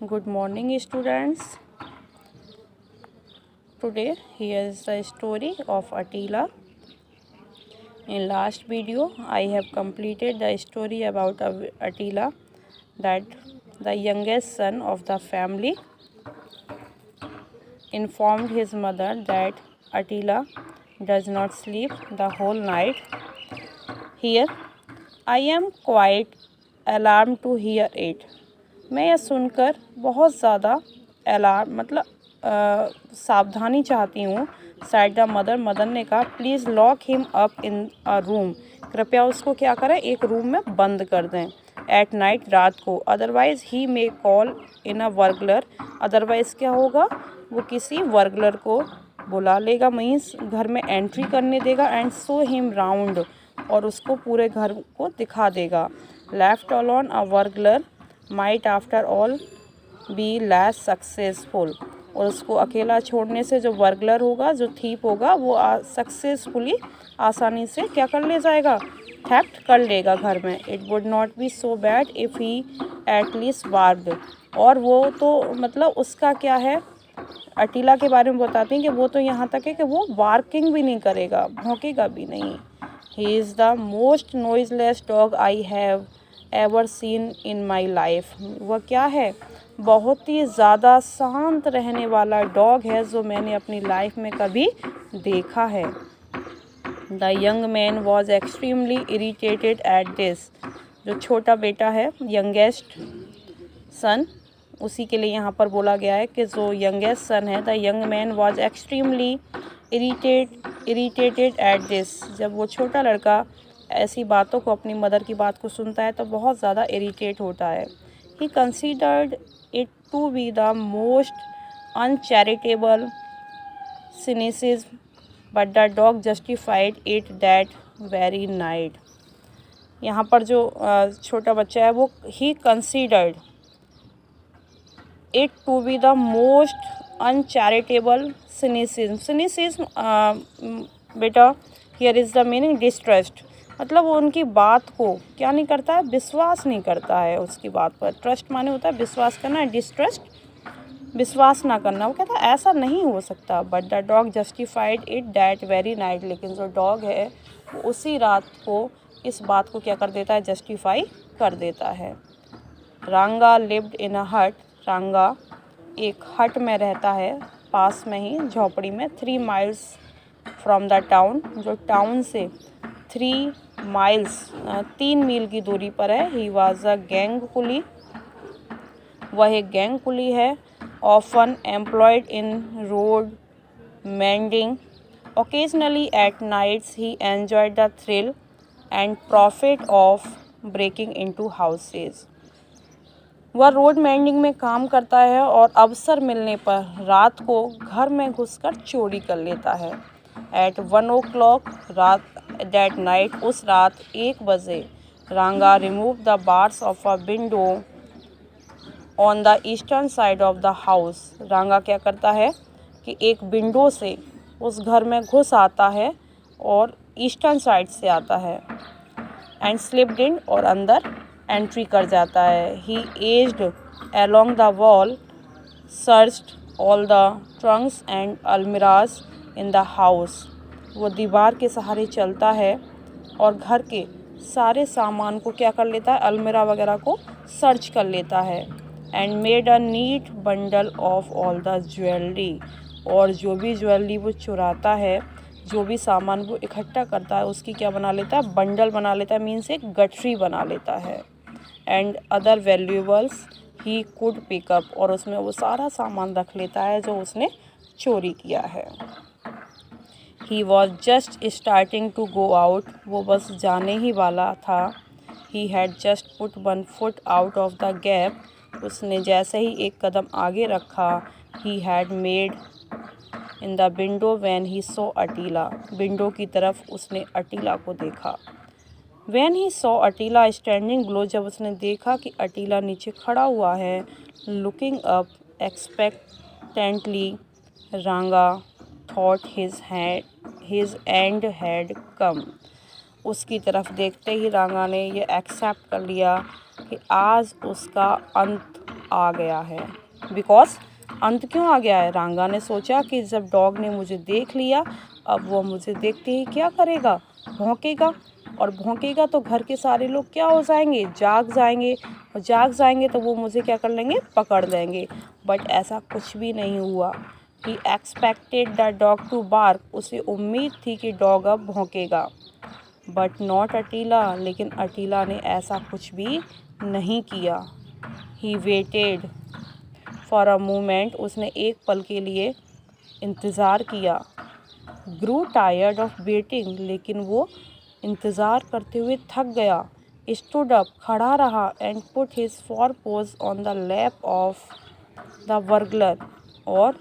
Good morning, students. Today, here is the story of Attila. In last video, I have completed the story about Attila, that the youngest son of the family informed his mother that Attila does not sleep the whole night. Here, I am quite alarmed to hear it. मैं यह सुनकर बहुत ज़्यादा alarm सावधानी चाहती हूँ। Side the mother ने कहा, please lock him up in a room, कृपया उसको क्या करें, एक रूम में बंद कर दें। एट नाइट, रात को, otherwise he may call in a burglar, otherwise क्या होगा, वो किसी वर्गलर को बुला लेगा, मीन्स घर में एंट्री करने देगा। एंड सो हिम राउंड, और उसको पूरे घर को दिखा देगा। Left alone a burglar might after all be less successful, और उसको अकेला छोड़ने से जो वर्गलर होगा, जो थीप होगा, वो सक्सेसफुली आसानी से क्या कर ले जाएगा, थेफ्ट कर लेगा घर में। It would not be so bad if he at least ward, और वो तो उसका क्या है, अटीला के बारे में बताते हैं कि वो तो यहाँ तक है कि वो वार्किंग भी नहीं करेगा, भौंकेगा भी नहीं। He is the most noiseless dog I have ever seen in my life. वह क्या है, बहुत ही ज़्यादा शांत रहने वाला डॉग है जो मैंने अपनी लाइफ में कभी देखा है। The young man was extremely irritated at this, जो छोटा बेटा है, यंगेस्ट सन, उसी के लिए यहाँ पर बोला गया है कि जो यंगेस्ट सन है, the young man was extremely irritated at this, जब वो छोटा लड़का ऐसी बातों को, अपनी मदर की बात को सुनता है तो बहुत ज़्यादा इरीटेट होता है। He considered it to be the most uncharitable cynicism, but the dog justified it that very night. यहाँ पर जो छोटा बच्चा है वो he considered it to be the most uncharitable cynicism बेटा, here is the meaning distrust, मतलब वो उनकी बात को क्या नहीं करता है, विश्वास नहीं करता है उसकी बात पर। ट्रस्ट माने होता है विश्वास करना, डिस्ट्रस्ट विश्वास ना करना। वो कहता है ऐसा नहीं हो सकता। But the dog justified it that very night, लेकिन जो डॉग है वो उसी रात को इस बात को क्या कर देता है, जस्टिफाई कर देता है। रांगा लिव्ड इन अ हट, रांगा एक हट में रहता है, पास में ही झोपड़ी में। 3 माइल्स फ्रॉम द टाउन, जो टाउन से 3 माइल्स 3 मील की दूरी पर है। ही वॉज अ गैंग कुली, वह एक गैंग कुली है। Often employed in road mending, occasionally at nights he enjoyed the thrill and profit of breaking into houses. वह रोड मेंडिंग में काम करता है और अवसर मिलने पर रात को घर में घुसकर चोरी कर लेता है। एट 1 o'clock रात, दैट नाइट, उस रात 1 बजे, रांगा remove the bars of a window on the eastern side of the house. रांगा क्या करता है कि एक विंडो से उस घर में घुस आता है और ईस्टर्न साइड से आता है। एंड स्लिप्ड इन, और अंदर एंट्री कर जाता है। He edged along the wall, searched all the trunks and almirahs in the house, वो दीवार के सहारे चलता है और घर के सारे सामान को क्या कर लेता है, अलमिरा वगैरह को सर्च कर लेता है। And made a neat bundle of all the jewellery, और जो भी ज्वेलरी वो चुराता है, जो भी सामान वो इकट्ठा करता है, उसकी क्या बना लेता है, बंडल बना लेता है, मीन्स एक गठरी बना लेता है। And other valuables he could pickup, और उसमें वो सारा सामान रख लेता है जो उसने चोरी किया है। He was just starting to go out, वो बस जाने ही वाला था। He had just put 1 foot out of the gap, उसने जैसे ही एक कदम आगे रखा। He had made in the window when he saw Attila, window की तरफ उसने अटीला को देखा। When he saw Attila standing below, जब उसने देखा कि अटीला नीचे खड़ा हुआ है। लुकिंग अप एक्सपेक्टेंटली, रांगा thought his and had come, उसकी तरफ देखते ही रांगा ने ये एक्सेप्ट कर लिया कि आज उसका अंत आ गया है। बिकॉज अंत क्यों आ गया है? रांगा ने सोचा कि जब डॉग ने मुझे देख लिया, अब वो मुझे देखते ही क्या करेगा? भौंकेगा, और भौंकेगा तो घर के सारे लोग क्या हो जाएंगे? जाग जाएंगे, और जाग जाएंगे तो वो मुझे क्या कर लेंगे? पकड़ लेंगे। बट ऐसा कुछ भी नहीं हुआ। He expected the dog to bark, उसे उम्मीद थी कि डॉग अब भौंकेगा। बट नॉट अटीला, लेकिन अटीला ने ऐसा कुछ भी नहीं किया। He waited for a moment, उसने एक पल के लिए इंतज़ार किया। ग्रू टायर्ड ऑफ वेटिंग, लेकिन वो इंतज़ार करते हुए थक गया। स्टूड अप, खड़ा रहा, and put his fore paws on the lap of the burglar, और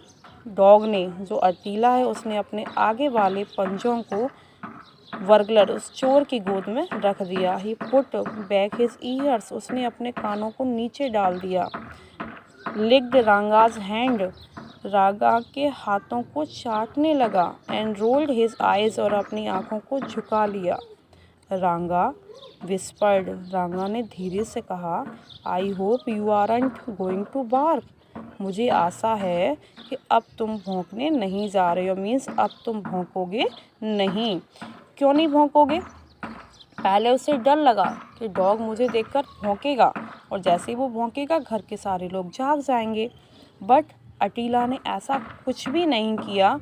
डॉग ने, जो अटीला है, उसने अपने आगे वाले पंजों को वर्गलर, उस चोर की गोद में रख दिया। ही पुट बैक हिज ईयर्स, उसने अपने कानों को नीचे डाल दिया। लिक्ड रांगाज हैंड, रांगा के हाथों को चाटने लगा। एंड रोल्ड हिज आइज, और अपनी आंखों को झुका लिया। रांगा विस्पर्ड, रांगा ने धीरे से कहा, I hope you aren't going to bark, मुझे आशा है कि अब तुम भौंकने नहीं जा रहे हो। मीन्स अब तुम भौंकोगे नहीं। क्यों नहीं भौंकोगे? पहले उसे डर लगा कि डॉग मुझे देखकर भौंकेगा, और जैसे ही वो भौंकेगा घर के सारे लोग जाग जाएंगे। बट अटीला ने ऐसा कुछ भी नहीं किया।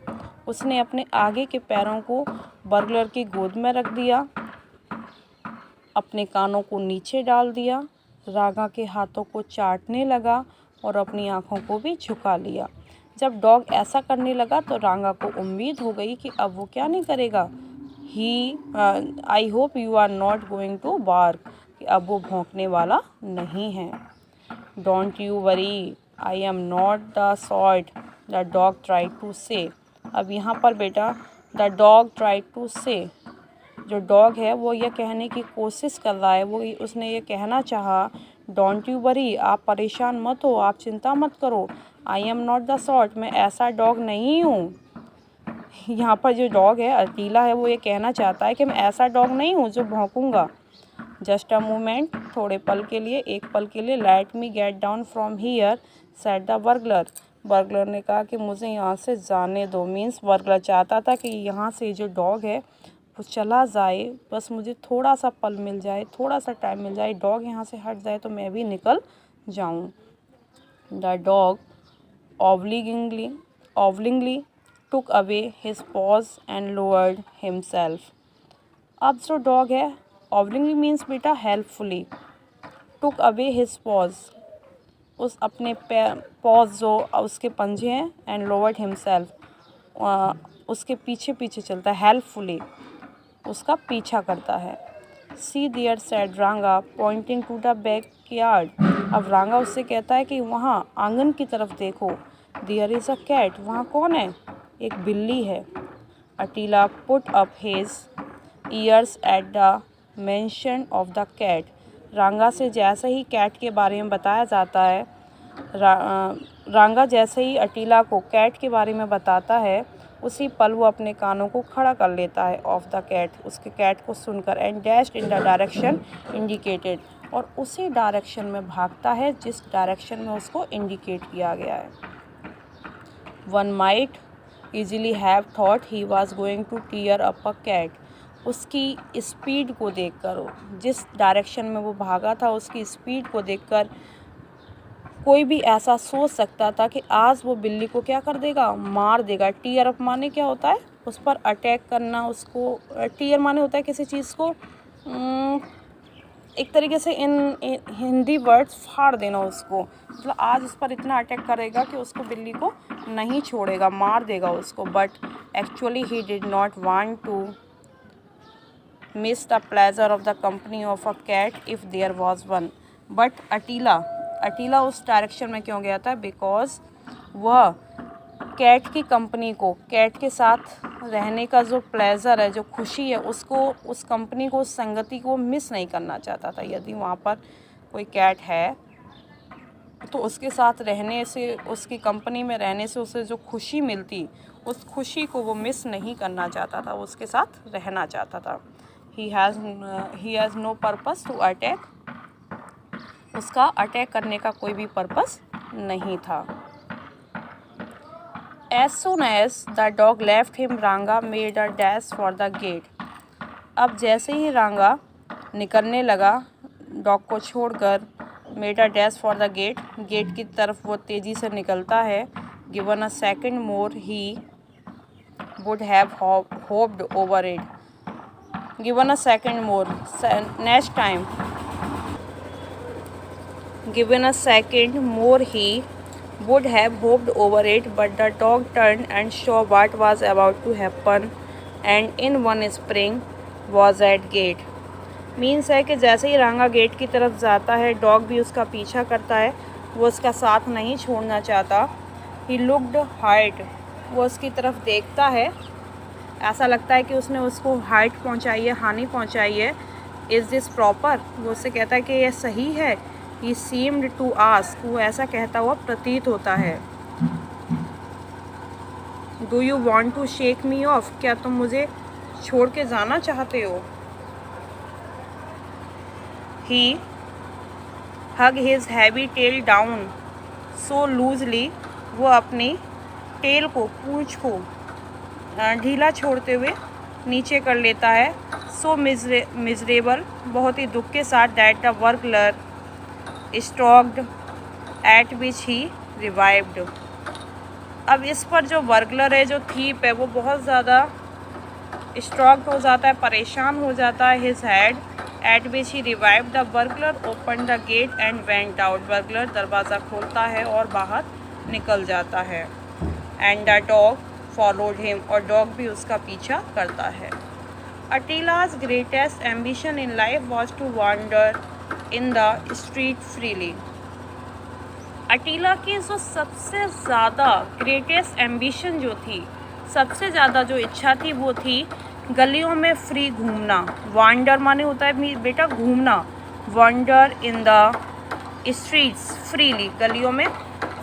उसने अपने आगे के पैरों को बर्गलर की गोद में रख दिया, अपने कानों को नीचे डाल दिया, रांगा के हाथों को चाटने लगा, और अपनी आंखों को भी झुका लिया। जब डॉग ऐसा करने लगा तो रांगा को उम्मीद हो गई कि अब वो क्या नहीं करेगा। I hope you are not going to bark, कि अब वो भौंकने वाला नहीं है। Don't you worry, I am not the sort, the dog try to say. अब यहाँ पर बेटा द डॉग ट्राई टू से, जो डॉग है वो ये कहने की कोशिश कर रहा है, वो उसने ये कहना चाहा, डोंट यू वरी, आप परेशान मत हो, आप चिंता मत करो। आई एम नॉट द सॉर्ट, मैं ऐसा डॉग नहीं हूँ। यहाँ पर जो डॉग है, अतीला है, वो ये कहना चाहता है कि मैं ऐसा डॉग नहीं हूँ जो भौंकूंगा। जस्ट अ मोमेंट, थोड़े पल के लिए, एक पल के लिए, let me get down from here, said the burglar. Burglar ने कहा कि मुझे यहाँ से जाने दो। मीन्स बर्गलर चाहता था कि यहाँ से जो डॉग है वो चला जाए, बस मुझे थोड़ा सा पल मिल जाए, थोड़ा सा टाइम मिल जाए, डॉग यहाँ से हट जाए तो मैं भी निकल जाऊँ। The dog howlingly took away his paws and lowered himself. अब जो डॉग है, ऑवलिंगली मीन्स बेटा हेल्पफुली, took away his paws, उस अपने पॉज जो उसके पंजे हैं, एंड लोवर्ड हिमसेल्फ, उसके पीछे पीछे चलता है, हेल्पफुली उसका पीछा करता है। See there said Ranga pointing to the back yard. अब रांगा उससे कहता है कि वहाँ आंगन की तरफ देखो। देयर इज़ अ कैट, वहाँ कौन है? एक बिल्ली है। Attila put up his ears at the mention of the cat. Ranga से जैसे ही कैट के बारे में बताया जाता है, रांगा जैसे ही अटीला को कैट के बारे में बताता है, उसी पल वो अपने कानों को खड़ा कर लेता है ऑफ द कैट, उसके कैट को सुनकर, and dashed in the direction indicated, और उसी डायरेक्शन में भागता है जिस डायरेक्शन में उसको इंडिकेट किया गया है। One might easily have thought he was going to tear up a cat. उसकी स्पीड को देखकर, जिस डायरेक्शन में वो भागा था, उसकी स्पीड को देखकर कोई भी ऐसा सोच सकता था कि आज वो बिल्ली को क्या कर देगा? मार देगा। टीयर अप माने क्या होता है? उस पर अटैक करना। उसको टीयर माने होता है किसी चीज़ को एक तरीके से इन हिंदी वर्ड्स फाड़ देना उसको, मतलब आज उस पर इतना अटैक करेगा कि उसको, बिल्ली को नहीं छोड़ेगा, मार देगा उसको। But actually he did not want to miss the pleasure of the company of a cat if there was one. But Attila उस डायरेक्शन में क्यों गया था? बिकॉज वह कैट की कंपनी को, कैट के साथ रहने का जो प्लेजर है, जो खुशी है, उसको, उस कंपनी को, उस संगति को मिस नहीं करना चाहता था। यदि वहाँ पर कोई कैट है तो उसके साथ रहने से, उसकी कंपनी में रहने से उसे जो खुशी मिलती, उस खुशी को वो मिस नहीं करना चाहता था, उसके साथ रहना चाहता था। He has no purpose to attack उसका अटैक करने का कोई भी पर्पस नहीं था। As soon as the dog left him, Ranga made a dash for the gate. अब जैसे ही रांगा निकलने लगा डॉग को छोड़कर, made a dash for the gate, gate की तरफ वो तेज़ी से निकलता है। Given a second more he would have hoped over it. Given a second more, next time, given a second more he would have hoped over it, but the dog turned and saw what was about to happen, and in one spring was at gate. Means है कि जैसे ही रांगा gate की तरफ जाता है, dog भी उसका पीछा करता है, वो उसका साथ नहीं छोड़ना चाहता। He looked hurt, वो उसकी तरफ देखता है, ऐसा लगता है कि उसने उसको हार्ट पहुंचाई है, हानि पहुंचाई है। इज़ दिस प्रॉपर, वो उससे कहता है कि यह सही है। He seemed to ask, वो ऐसा कहता हुआ प्रतीत होता है। Do you want to shake me off, क्या तुम मुझे छोड़ के जाना चाहते हो? He hugged his heavy tail down so loosely, वो अपनी टेल को, पूंछ को ढीला छोड़ते हुए नीचे कर लेता है। So miserable, बहुत ही दुख के साथ, that the burglar stocked eight which he revived. अब इस पर जो बर्गलर है, जो थीप है, वो बहुत ज़्यादा स्ट्रॉक्ड हो जाता है, परेशान हो जाता है। His head at which he revive the burglar open the gate and went out, burglar दरवाज़ा खोलता है और बाहर निकल जाता है। And the dog followed him, और डॉग भी उसका पीछा करता है। Attila's greatest ambition in life was to wander in the street freely. Attila की जो सबसे ज़्यादा ग्रेटेस्ट एम्बिशन जो थी, सबसे ज़्यादा जो इच्छा थी, वो थी गलियों में फ्री घूमना। वांडर माने होता है बेटा घूमना, wander in the streets freely, गलियों में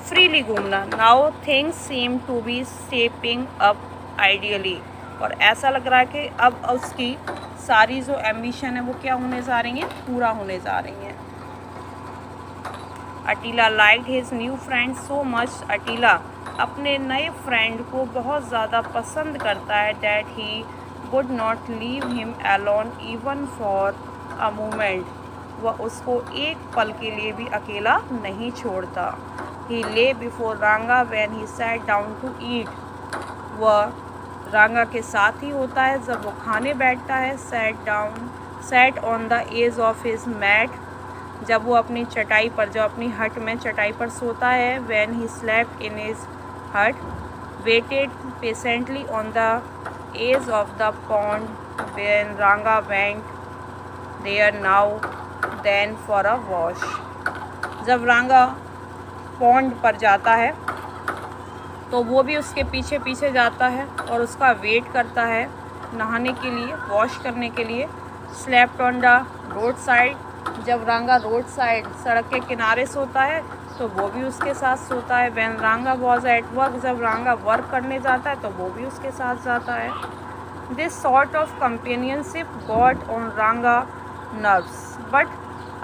फ्रीली घूमना। Now things seem to be shaping up ideally, और ऐसा लग रहा है कि अब उसकी सारी जो एम्बिशन है वो क्या होने जा रही हैं, पूरा होने जा रही हैं। Attila liked his new friend so much, Attila अपने नए फ्रेंड को बहुत ज़्यादा पसंद करता है। That he would not leave him alone even for a moment, वह उसको एक पल के लिए भी अकेला नहीं छोड़ता। ही lay before Ranga when he sat down to eat, वह रांगा के साथ ही होता है जब वो खाने बैठता है। Sat on the edge of his mat, जब वो अपनी चटाई पर, जो अपनी हट में चटाई पर सोता है। When he slept in his hut, waited patiently on the edge of the pond when Ranga went there now then for a wash, जब रांगा पॉन्ड पर जाता है तो वो भी उसके पीछे पीछे जाता है और उसका वेट करता है नहाने के लिए, वॉश करने के लिए। Slept on the road side, जब रांगा रोड साइड सड़क के किनारे सोता है तो वो भी उसके साथ सोता है। व्हेन रांगा वॉज एट वर्क, जब रांगा वर्क करने जाता है तो वो भी उसके साथ जाता है। This sort of companionship got on रांगा नर्व्स, बट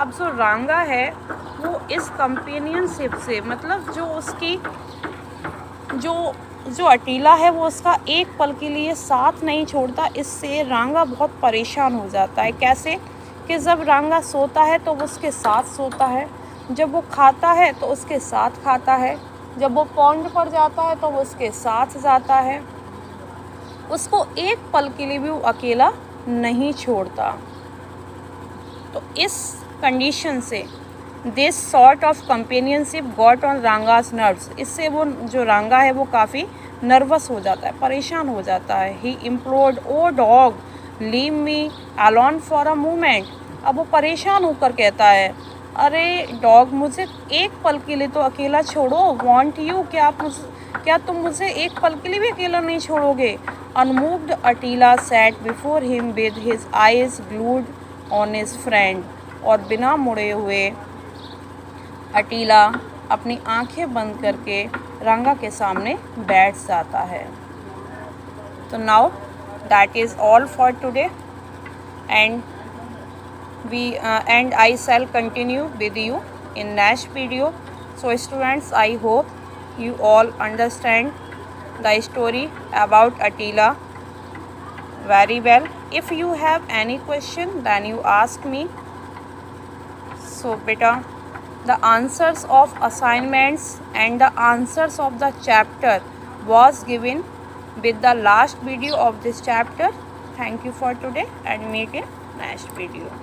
अब जो रांगा है वो इस कंपेनियनशिप से, मतलब जो उसकी जो अटीला है वो उसका एक पल के लिए साथ नहीं छोड़ता, इससे रांगा बहुत परेशान हो जाता है। कैसे कि जब रांगा सोता है तो वो उसके साथ सोता है, जब वो खाता है तो उसके साथ खाता है, जब वो पॉन्ड पर जाता है तो वो उसके साथ जाता है, उसको एक पल के लिए भी वो अकेला नहीं छोड़ता। तो इस कंडीशन से this sort of companionship got on Ranga's nerves, इससे वो जो रांगा है वो काफ़ी नर्वस हो जाता है, परेशान हो जाता है। He implored, O dog leave me alone for a moment, अब वो परेशान होकर कहता है, अरे डॉग मुझे एक पल के लिए तो अकेला छोड़ो। वॉन्ट यू, क्या तुम मुझे एक पल के लिए भी अकेला नहीं छोड़ोगे। Unmoved Attila sat before him with his eyes glued on his friend, और बिना मुड़े हुए अटीला अपनी आंखें बंद करके रांगा के सामने बैठ जाता है। तो now that is all for today, and I shall continue with you in next video. So students, I hope you all understand the story about Attila very well. If you have any question, then you ask me. So beta, the answers of assignments and the answers of the chapter was given with the last video of this chapter. Thank you for today and meet in next video.